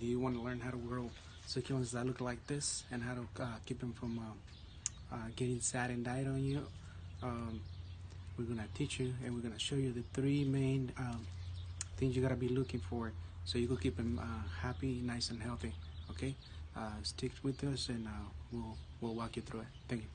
Do you want to learn how to grow succulents that look like this and how to keep them from getting sad and died on you? We're going to teach you, and we're going to show you the three main things you got to be looking for so you can keep them happy, nice and healthy. Okay, stick with us, and we'll walk you through it. Thank you.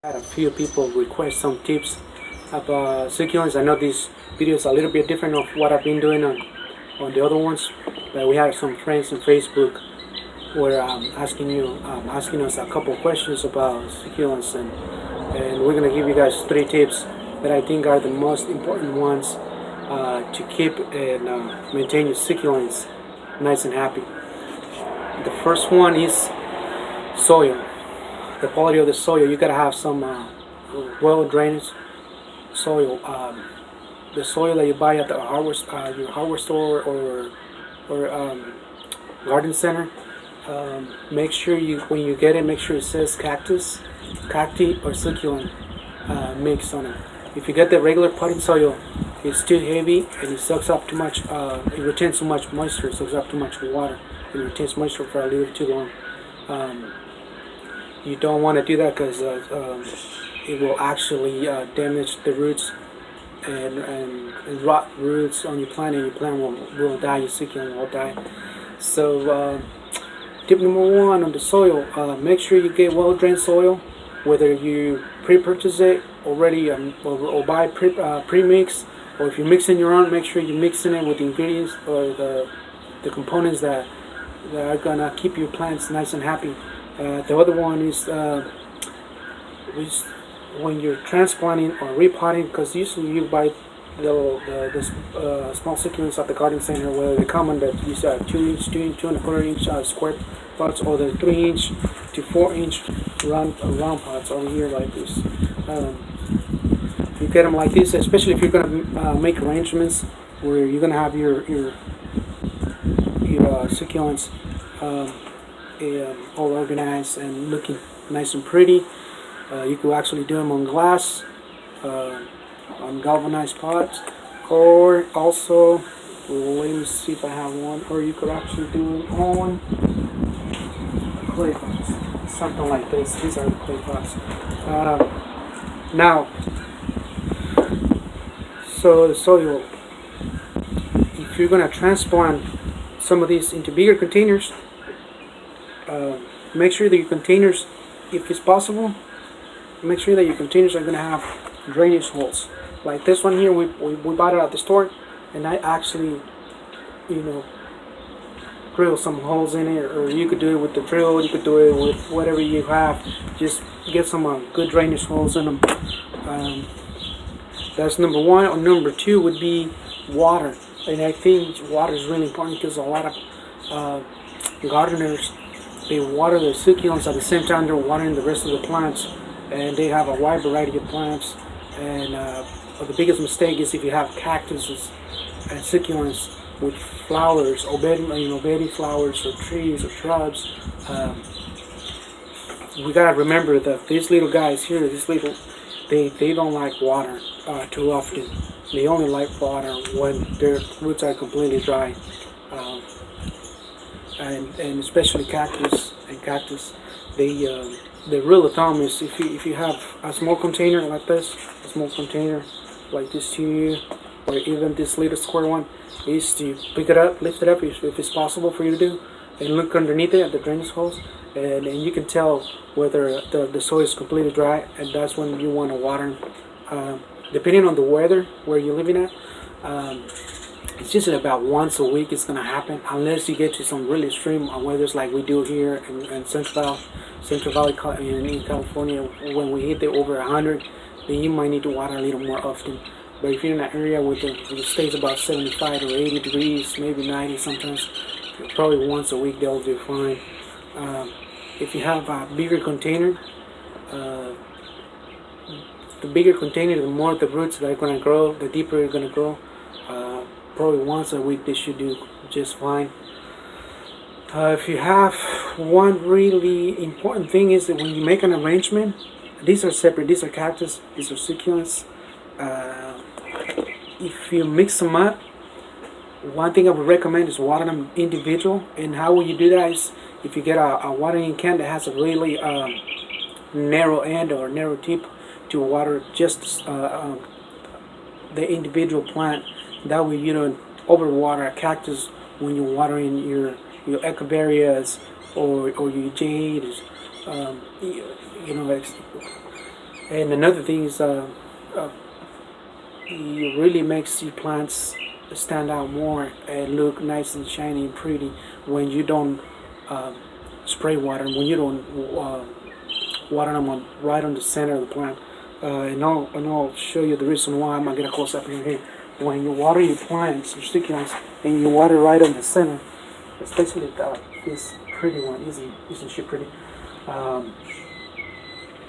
Had a few people request some tips about succulents. I know this video is a little bit different of what I've been doing on the other ones, but we had some friends on Facebook were asking us a couple of questions about succulents, and we're gonna give you guys 3 tips that I think are the most important ones to keep and maintain your succulents nice and happy. The first one is soil. The quality of the soil. You gotta have some well drainage soil. The soil that you buy at the your hardware store or garden center. Make sure when you get it, make sure it says cactus, cacti, or succulent mix on it. If you get the regular potting soil, it's too heavy and it sucks up too much. It retains too much moisture. It sucks up too much water. It retains moisture for a little too long. You don't want to do that because it will actually damage the roots and rot roots on your plant, and your plant will die, your succulent will die. So tip number 1 on the soil, make sure you get well-drained soil, whether you pre-purchase it already or buy pre-mix, or if you're mixing your own, make sure you're mixing it with the ingredients or the components that are gonna keep your plants nice and happy. The other one is when you're transplanting or repotting, because usually you buy the small succulents at the garden center, where they come in these 2-inch, 2.25-inch square pots, or the 3-inch to 4-inch round pots over here like this. You get them like this, especially if you're going to make arrangements where you're going to have your succulents all organized and looking nice and pretty. You could actually do them on glass, on galvanized pots, or also, let me see if I have one, or you could actually do it on clay pots, something like this. These are the clay pots. Now, so the soil, if you're going to transplant some of these into bigger containers, make sure that your containers, if it's possible, make sure that your containers are going to have drainage holes. Like this one here, we bought it at the store, and I actually, drill some holes in it, or you could do it with the drill, you could do it with whatever you have. Just get some good drainage holes in them. That's number 1. Or number 2 would be water. And I think water is really important because a lot of gardeners, they water their succulents at the same time they're watering the rest of the plants, and they have a wide variety of plants. And the biggest mistake is if you have cactuses and succulents with flowers, or bedding flowers, or trees, or shrubs. We gotta remember that these little guys here, they don't like water too often. They only like water when their roots are completely dry. And especially cactus, the rule of thumb is if you have a small container like this, here, or even this little square one, is to pick it up, lift it up if it's possible for you to do, and look underneath it at the drainage holes, and you can tell whether the soil is completely dry, and that's when you want to water. Depending on the weather where you're living at, it's usually about once a week it's going to happen, unless you get to some really extreme weathers like we do here in Central Valley in California. When we hit over 100, then you might need to water a little more often. But if you're in an area where it stays about 75 or 80 degrees, maybe 90 sometimes, probably once a week they'll do fine. If you have a bigger container, the bigger container, the more the roots that are going to grow, the deeper you're going to grow. Probably once a week they should do just fine. If you have one really important thing is that when you make an arrangement, these are separate. These are cactus. These are succulents. Uh, if you mix them up, one thing I would recommend is water them individual. And how will you do that is if you get a watering can that has a really narrow end or narrow tip to water just the individual plant. That way you don't overwater a cactus when you're watering your echeverias or your jades. You know, and another thing is it really makes your plants stand out more and look nice and shiny and pretty when you don't spray water them, when you don't water them right on the center of the plant. And I'll show you the reason why. I'm gonna get a close up in here. When you water your plants, your succulents, and you water right on the center, especially this pretty one, isn't she pretty?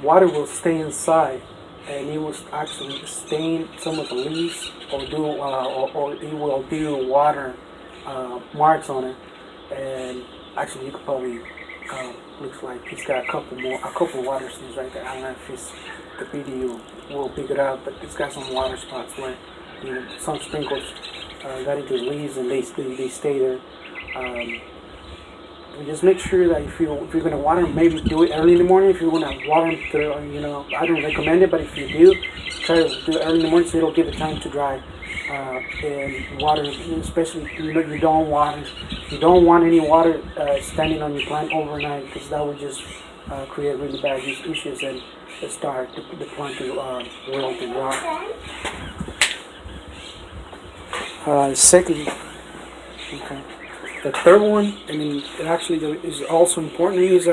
Water will stay inside, and it will actually stain some of the leaves, or it will do water marks on it. And actually, you could probably looks like he's got a couple water stains right there. I don't know if the video will pick it up, but it's got some water spots where some sprinkles got into the leaves and they stay there. Just make sure that if you're going to water them, maybe do it early in the morning. If you're going to water them through, I don't recommend it, but if you do, try to do it early in the morning so it'll give it time to dry. And water, especially you don't want any water standing on your plant overnight, because that would just create really bad issues and start the plant to wilt and rot. Second, okay. The third one, and then it actually is also important, is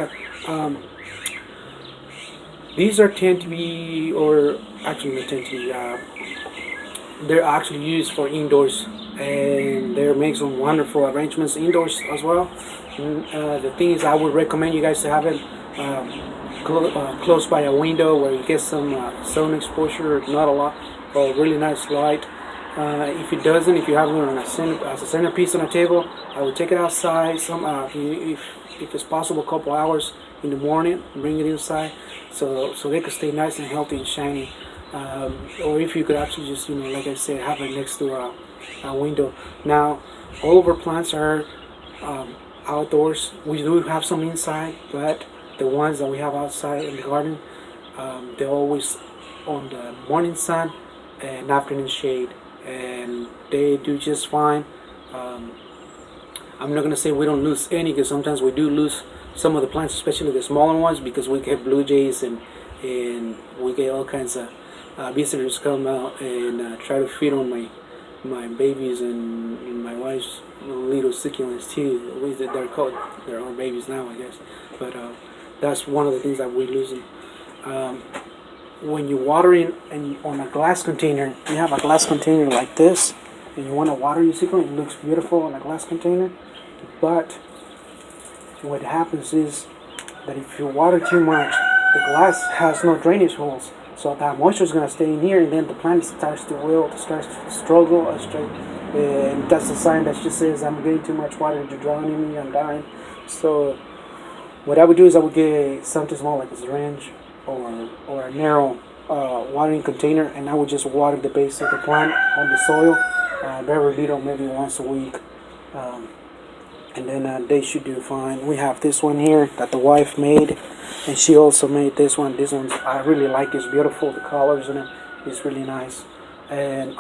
these are tend to be, or actually they tend to be, they're actually used for indoors, and they make some wonderful arrangements indoors as well. The thing is, I would recommend you guys to have it close by a window where you get some sun exposure, not a lot, but really nice light. If you have it as a centerpiece on a table, I would take it outside. If it's possible, a couple hours in the morning, bring it inside, so they could stay nice and healthy and shiny. Or if you could actually just, like I said, have it next to a window. Now, all of our plants are outdoors. We do have some inside, but the ones that we have outside in the garden, they're always on the morning sun and afternoon shade, and they do just fine. I'm not going to say we don't lose any, because sometimes we do lose some of the plants, especially the smaller ones, because we get blue jays and we get all kinds of visitors come out and try to feed on my babies and my wife's little succulents too. At least they're called, they're our babies now, I guess. But that's one of the things that we're losing. When you're watering on a glass container, you have a glass container like this, and you want to water your succulent, it looks beautiful on a glass container. But what happens is that if you water too much, the glass has no drainage holes, so that moisture is going to stay in here, and then the plant starts to wilt, starts to struggle, and that's a sign that just says I'm getting too much water, you're drowning me, I'm dying. So what I would do is I would get something small like a syringe or a narrow watering container, and I would just water the base of the plant on the soil, very little, maybe once a week. And then they should do fine. We have this one here that the wife made, and she also made this one. This one's, I really like, it's beautiful. The colors in it is really nice. And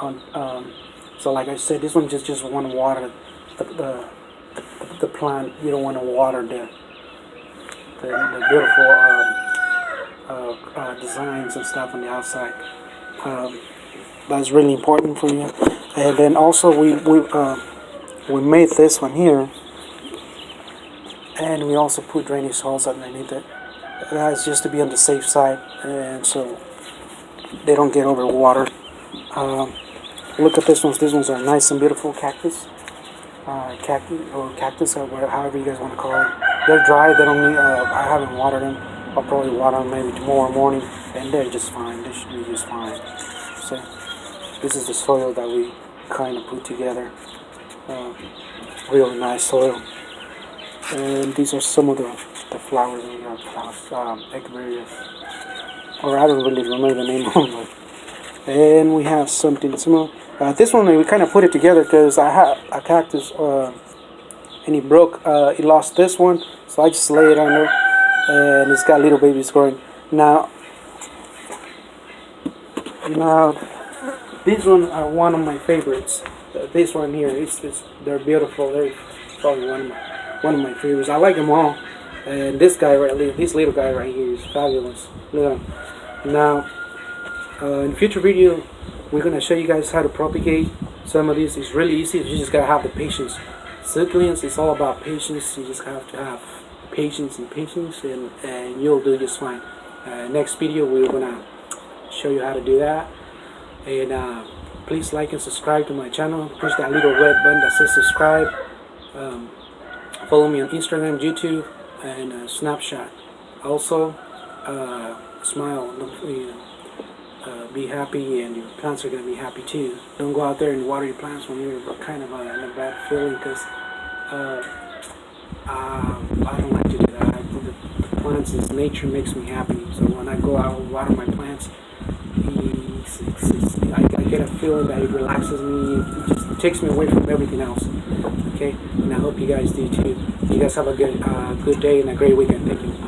so like I said, this one just want to water the plant. You don't want to water the beautiful designs and stuff on the outside. That's really important for you. And then also we made this one here. And we also put drainage holes underneath it. That's just to be on the safe side, and so they don't get overwatered. Look at this ones. These ones are nice and beautiful cactus, cactus, or however you guys want to call it. They're dry. They don't need. I haven't watered them. I'll probably water them maybe tomorrow morning, and they're just fine. They should be just fine. So this is the soil that we kind of put together. Really nice soil. And these are some of the flowers we have. Echeverias. Or I don't really remember the name of them. And we have something similar. This one we kind of put it together because I had a cactus and it broke. It lost this one, so I just lay it on there, and it's got little babies growing. Now these ones are one of my favorites. This one here, they're beautiful. They're probably one of my favorites. I like them all. And this little guy right here is fabulous. Look at him. Now, in future video, we're gonna show you guys how to propagate some of these. It's really easy. You just gotta have the patience. Succulents, it's all about patience. You just have to have patience, and you'll do just fine. Next video, we're gonna show you how to do that. And please like and subscribe to my channel. Push that little red button that says subscribe. Follow me on Instagram, YouTube, and Snapchat. Also, smile. Be happy, and your plants are going to be happy too. Don't go out there and water your plants when you're kind of in a bad feeling, because I don't like to do that. I think the plants, nature makes me happy. So when I go out and water my plants, I get a feeling that it relaxes me. It just takes me away from everything else. Okay, and I hope you guys do too. You guys have a good day and a great weekend. Thank you.